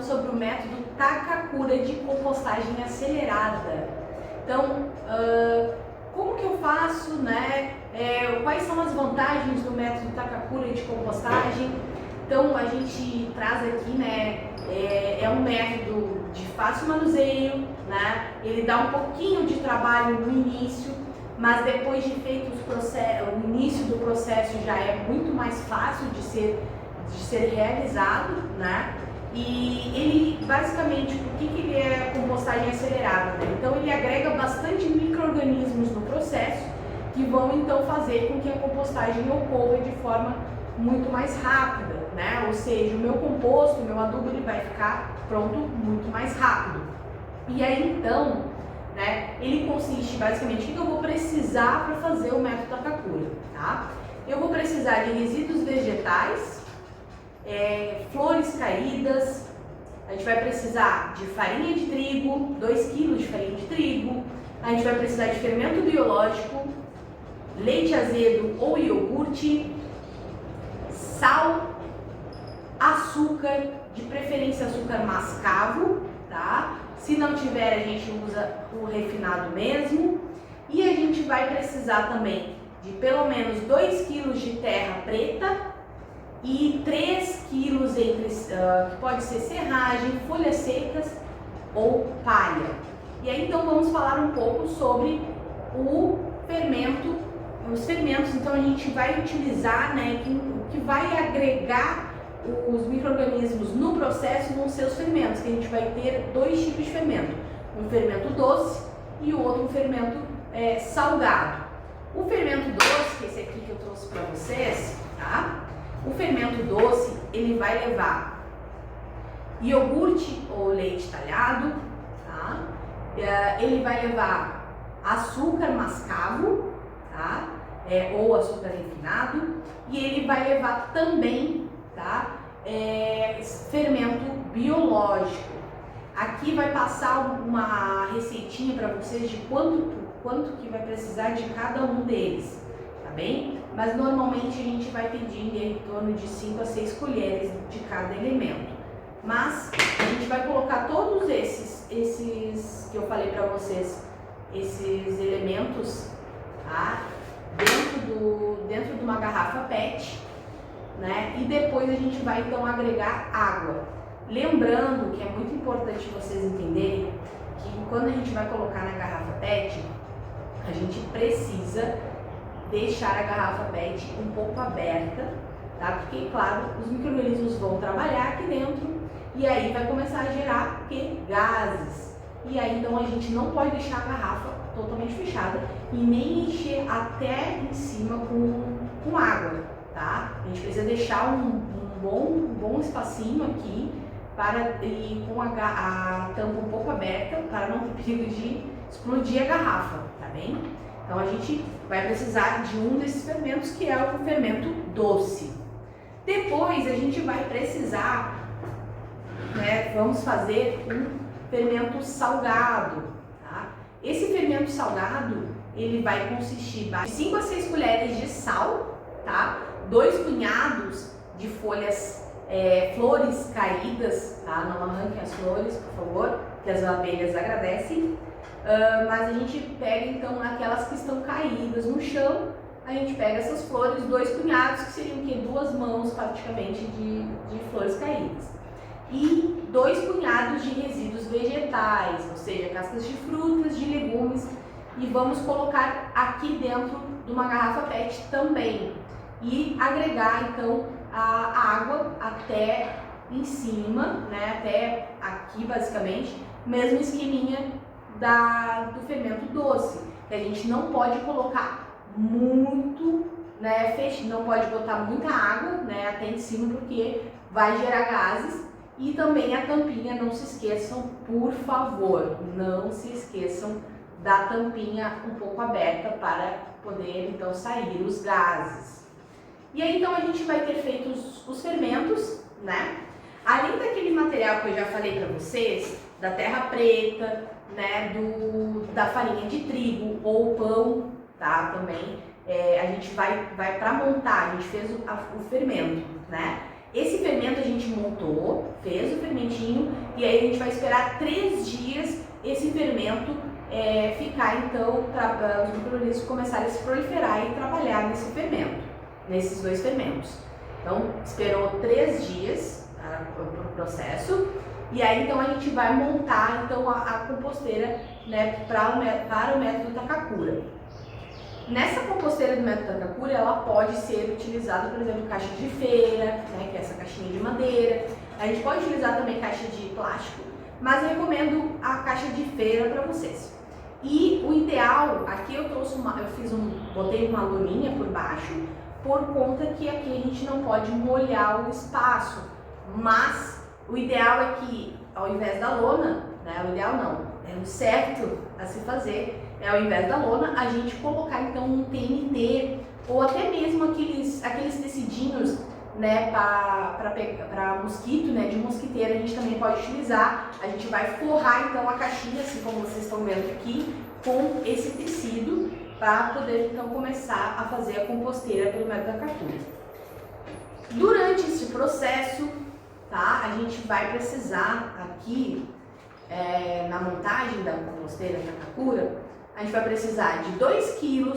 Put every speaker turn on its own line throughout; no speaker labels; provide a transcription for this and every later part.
falando sobre o método Takakura de compostagem acelerada. Então, como que eu faço, né? Quais são as vantagens do método Takakura de compostagem? Então, a gente traz aqui, né? É um método de fácil manuseio, né? Ele dá um pouquinho de trabalho no início, mas depois de feito o início do processo já é muito mais fácil de ser realizado, né? E ele, basicamente, por que ele é compostagem acelerada, né? Então ele agrega bastante micro-organismos no processo que vão então fazer com que a compostagem ocorra de forma muito mais rápida, né? Ou seja, o meu composto, o meu adubo, ele vai ficar pronto muito mais rápido. E aí então, né, ele consiste basicamente o que eu vou precisar para fazer o método Takakura, tá? Eu vou precisar de resíduos vegetais, flores caídas, a gente vai precisar de farinha de trigo, 2 kg de farinha de trigo, a gente vai precisar de fermento biológico, leite azedo ou iogurte, sal, açúcar, de preferência açúcar mascavo, tá? Se não tiver, a gente usa o refinado mesmo. E a gente vai precisar também de pelo menos 2 kg de terra preta e 3 kg que pode ser serragem, folhas secas ou palha. E aí então vamos falar um pouco sobre os fermentos. Então a gente vai utilizar, né, o que vai agregar os micro-organismos no processo vão ser os fermentos, que a gente vai ter 2 tipos de fermento, um fermento doce e o outro um fermento salgado. O fermento doce, que é esse aqui que eu trouxe para vocês, tá? O fermento doce, ele vai levar iogurte ou leite talhado, tá? Ele vai levar açúcar mascavo, tá? Ou açúcar refinado, e ele vai levar também, tá? Fermento biológico. Aqui vai passar uma receitinha para vocês de quanto que vai precisar de cada um deles, tá bem? Mas normalmente a gente vai pedindo em torno de 5 a 6 colheres de cada elemento. Mas a gente vai colocar todos esses que eu falei para vocês, esses elementos, tá? Dentro de uma garrafa PET, né? E depois a gente vai então agregar água. Lembrando que é muito importante vocês entenderem que quando a gente vai colocar na garrafa PET, a gente precisa deixar a garrafa PET um pouco aberta, tá? Porque, claro, os micro-organismos vão trabalhar aqui dentro e aí vai começar a gerar gases. E aí então a gente não pode deixar a garrafa totalmente fechada e nem encher até em cima com água, tá? A gente precisa deixar um bom espacinho aqui e com a tampa um pouco aberta para não ter perigo de explodir a garrafa, tá bem? Então a gente vai precisar de um desses fermentos, que é o fermento doce. Depois a gente vai precisar, né, vamos fazer um fermento salgado, tá? Esse fermento salgado, ele vai consistir de 5 a 6 colheres de sal, tá? 2 punhados de flores caídas, tá? Não arranquem as flores, por favor, que as abelhas agradecem. Mas a gente pega então aquelas que estão caídas no chão, a gente pega essas flores, 2 punhados, que seriam o quê? 2 mãos praticamente de flores caídas. E 2 punhados de resíduos vegetais, ou seja, cascas de frutas, de legumes, e vamos colocar aqui dentro de uma garrafa PET também. E agregar então a água até em cima, né, até aqui basicamente, mesmo esqueminha do fermento doce, que a gente não pode colocar muito, né, não pode botar muita água, né, até em cima, porque vai gerar gases. E também a tampinha, não se esqueçam, por favor, não se esqueçam da tampinha um pouco aberta para poder então sair os gases. E aí então a gente vai ter feito os fermentos, né? Além daquele material que eu já falei para vocês, da terra preta, né, da farinha de trigo ou pão, tá? Também a gente vai para montar, a gente fez o fermento, né? Esse fermento a gente montou, fez o fermentinho e aí a gente vai esperar 3 dias esse fermento ficar então para os micro-organismos começarem a se proliferar e trabalhar nesse fermento, nesses 2 fermentos. Então esperou 3 dias para o processo e aí então a gente vai montar então a composteira, né, para o método Takakura. Nessa composteira do método Takakura, ela pode ser utilizada, por exemplo, caixa de feira, né, que é essa caixinha de madeira. A gente pode utilizar também caixa de plástico, mas eu recomendo a caixa de feira para vocês. E o ideal, aqui eu trouxe botei uma loninha por baixo, por conta que aqui a gente não pode molhar o espaço, mas o ideal é que ao invés da lona, né, o ideal não, é o certo a se fazer, ao invés da lona, a gente colocar então um TNT ou até mesmo aqueles tecidinhos, né, para mosquito, né, de mosquiteira a gente também pode utilizar. A gente vai forrar então a caixinha, assim como vocês estão vendo aqui, com esse tecido para poder então começar a fazer a composteira pelo método Takakura. Durante esse processo, tá, a gente vai precisar aqui na montagem da composteira Takakura, a gente vai precisar de 2 kg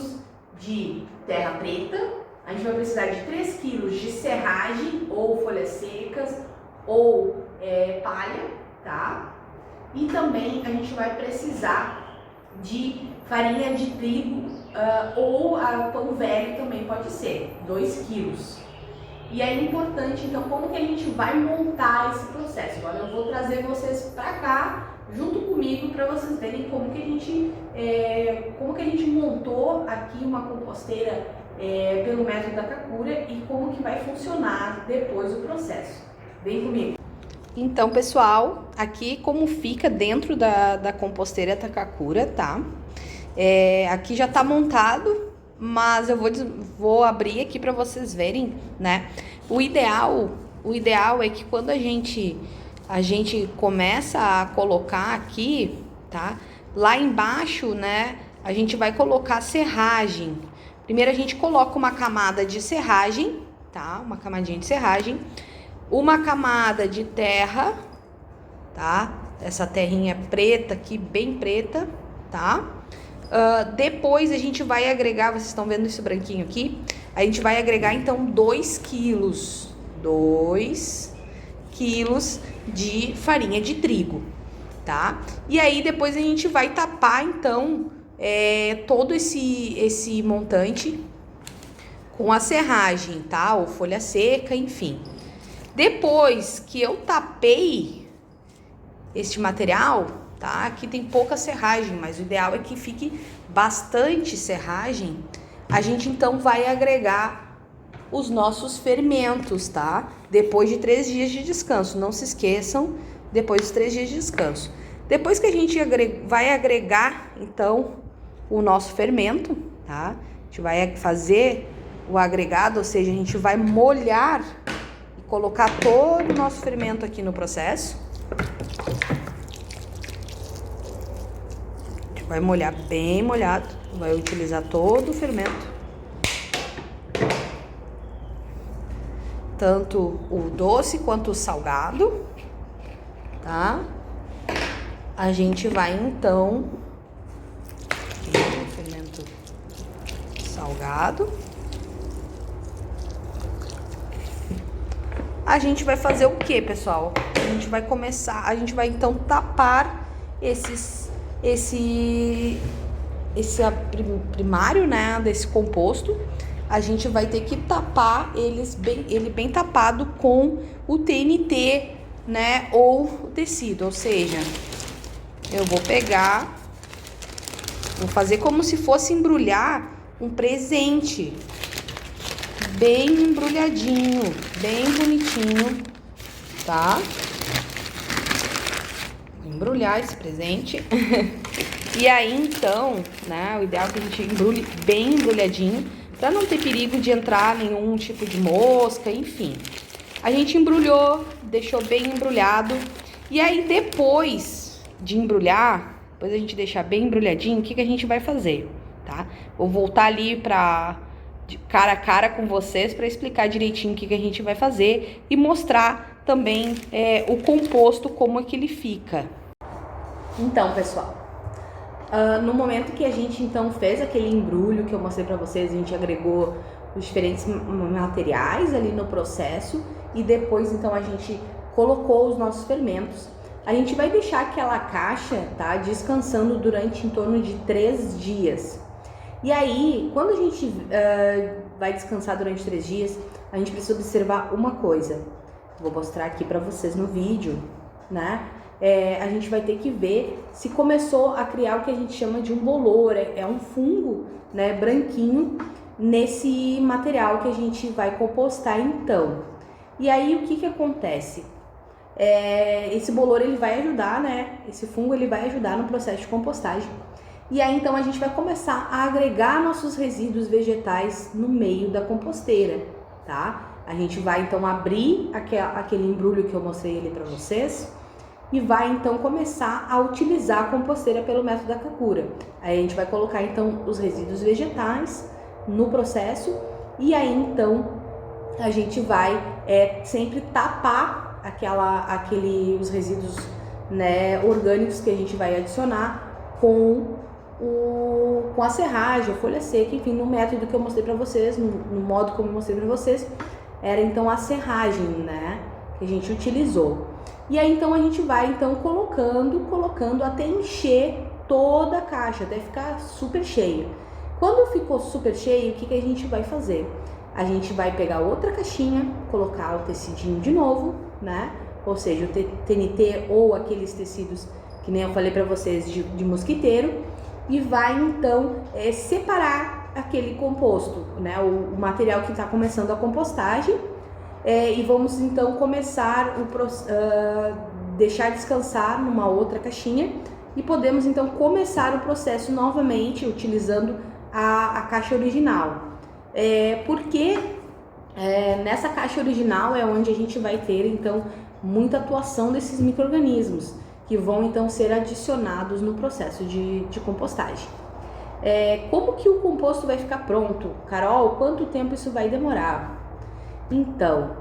de terra preta, a gente vai precisar de 3 kg de serragem ou folhas secas ou palha, tá? E também a gente vai precisar de farinha de trigo ou pão velho também pode ser, 2 kg. E é importante, então, como que a gente vai montar esse processo? Agora eu vou trazer vocês para cá, junto comigo, para vocês verem como que a gente montou aqui uma composteira pelo método Takakura e como que vai funcionar depois o processo. Vem comigo. Então, pessoal, aqui como fica dentro da composteira Takakura, tá? Aqui já tá montado, mas eu vou abrir aqui para vocês verem, né? O ideal é que quando a gente começa a colocar aqui, tá? Lá embaixo, né, a gente vai colocar serragem. Primeiro a gente coloca uma camada de serragem, tá? Uma camadinha de serragem, uma camada de terra, tá? Essa terrinha preta aqui, bem preta, tá? Depois a gente vai agregar, vocês estão vendo esse branquinho aqui? A gente vai agregar então 2 quilos de farinha de trigo, tá? E aí depois a gente vai tapar então todo esse montante com a serragem, tá? Ou folha seca, enfim. Depois que eu tapei este material, tá? Aqui tem pouca serragem, mas o ideal é que fique bastante serragem. A gente então vai agregar os nossos fermentos, tá? Depois de 3 dias de descanso, não se esqueçam, depois de 3 dias de descanso. Depois que a gente vai agregar, então, o nosso fermento, tá? A gente vai fazer o agregado, ou seja, a gente vai molhar e colocar todo o nosso fermento aqui no processo. A gente vai molhar bem molhado, vai utilizar todo o fermento. Tanto o doce quanto o salgado, tá? A gente vai então fermento salgado. A gente vai fazer o que, pessoal? A gente vai então tapar esse primário, né, desse composto. A gente vai ter que tapar ele bem tapado com o TNT, né, ou o tecido, ou seja, eu vou fazer como se fosse embrulhar um presente, bem embrulhadinho, bem bonitinho, tá? Vou embrulhar esse presente. E aí, então, né, o ideal é que a gente embrulhe bem embrulhadinho, para não ter perigo de entrar nenhum tipo de mosca, enfim. A gente embrulhou, deixou bem embrulhado. E aí, depois de embrulhar, depois a gente deixar bem embrulhadinho, o que a gente vai fazer, tá? Vou voltar ali para
cara a cara com vocês para explicar direitinho o que a gente vai fazer e mostrar também o composto, como é que ele fica.
Então, pessoal, no momento que a gente então fez aquele embrulho que eu mostrei para vocês, a gente agregou os diferentes materiais ali no processo e depois então a gente colocou os nossos fermentos. A gente vai deixar aquela caixa, tá, descansando durante em torno de 3 dias. E aí, quando a gente vai descansar durante 3 dias, a gente precisa observar uma coisa. Vou mostrar aqui para vocês no vídeo, né? A gente vai ter que ver se começou a criar o que a gente chama de um bolor, é um fungo, né, branquinho nesse material que a gente vai compostar então. E aí o que acontece? Esse bolor ele vai ajudar, né? Esse fungo ele vai ajudar no processo de compostagem. E aí então a gente vai começar a agregar nossos resíduos vegetais no meio da composteira, tá? A gente vai então abrir aquele embrulho que eu mostrei ali para vocês e vai então começar a utilizar a composteira pelo método da Kakura. Aí a gente vai colocar então os resíduos vegetais no processo e aí então a gente vai sempre tapar os resíduos, né, orgânicos que a gente vai adicionar com a serragem, a folha seca, enfim, no método que eu mostrei para vocês, no modo como eu mostrei para vocês, era então a serragem, né, que a gente utilizou. E aí então a gente vai então colocando até encher toda a caixa, até ficar super cheio. Quando ficou super cheio, o que a gente vai fazer? A gente vai pegar outra caixinha, colocar o tecidinho de novo, né? Ou seja, o TNT ou aqueles tecidos que nem eu falei para vocês de mosquiteiro, e vai então separar aquele composto, né? O material que está começando a compostagem, e vamos então começar deixar descansar numa outra caixinha e podemos então começar o processo novamente utilizando a caixa original. Porque nessa caixa original é onde a gente vai ter então muita atuação desses micro-organismos que vão então ser adicionados no processo de compostagem. Como que o composto vai ficar pronto? Carol, quanto tempo isso vai demorar? Então,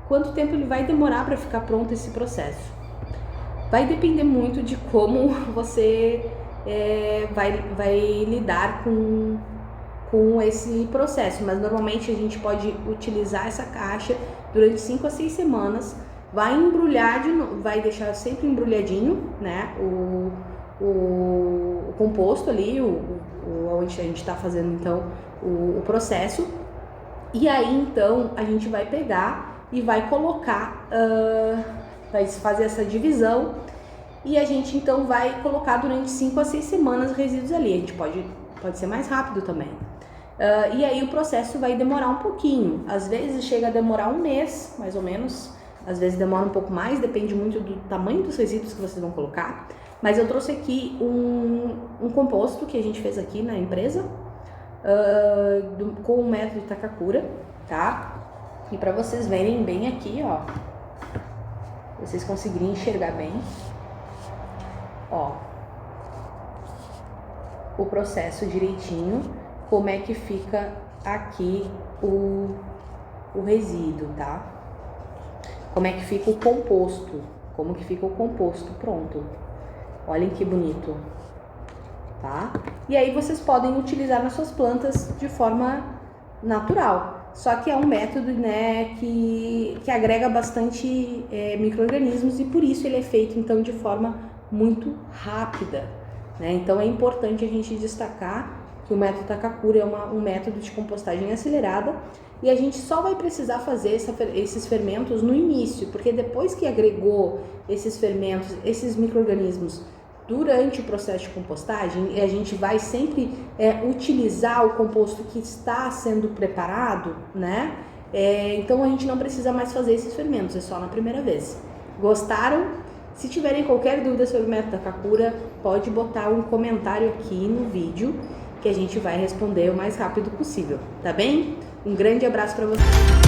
quanto tempo ele vai demorar para ficar pronto esse processo? Vai depender muito de como você vai lidar com esse processo, mas normalmente a gente pode utilizar essa caixa durante 5 a 6 semanas, vai embrulhar vai deixar sempre embrulhadinho, né, o composto ali, onde a gente está fazendo então o processo, e aí então a gente vai pegar e vai colocar, vai fazer essa divisão, e a gente então vai colocar durante 5 a 6 semanas resíduos ali. A gente pode ser mais rápido também. E aí o processo vai demorar um pouquinho, às vezes chega a demorar 1 mês, mais ou menos, às vezes demora um pouco mais, depende muito do tamanho dos resíduos que vocês vão colocar. Mas eu trouxe aqui um composto que a gente fez aqui na empresa, com o método Takakura, tá? E para vocês verem bem aqui, ó, vocês conseguirem enxergar bem, ó, o processo direitinho, como é que fica aqui o resíduo, tá? Como é que fica o composto, como que fica o composto pronto. Olhem que bonito, tá? E aí vocês podem utilizar nas suas plantas de forma natural. Só que é um método, né, que agrega bastante micro-organismos e por isso ele é feito então de forma muito rápida, né? Então é importante a gente destacar que o método Takakura é um método de compostagem acelerada e a gente só vai precisar fazer esses fermentos no início, porque depois que agregou esses fermentos, esses micro-organismos durante o processo de compostagem, a gente vai sempre utilizar o composto que está sendo preparado, né? Então a gente não precisa mais fazer esses fermentos, é só na primeira vez. Gostaram? Se tiverem qualquer dúvida sobre o método Takakura, pode botar um comentário aqui no vídeo que a gente vai responder o mais rápido possível, tá bem? Um grande abraço para vocês!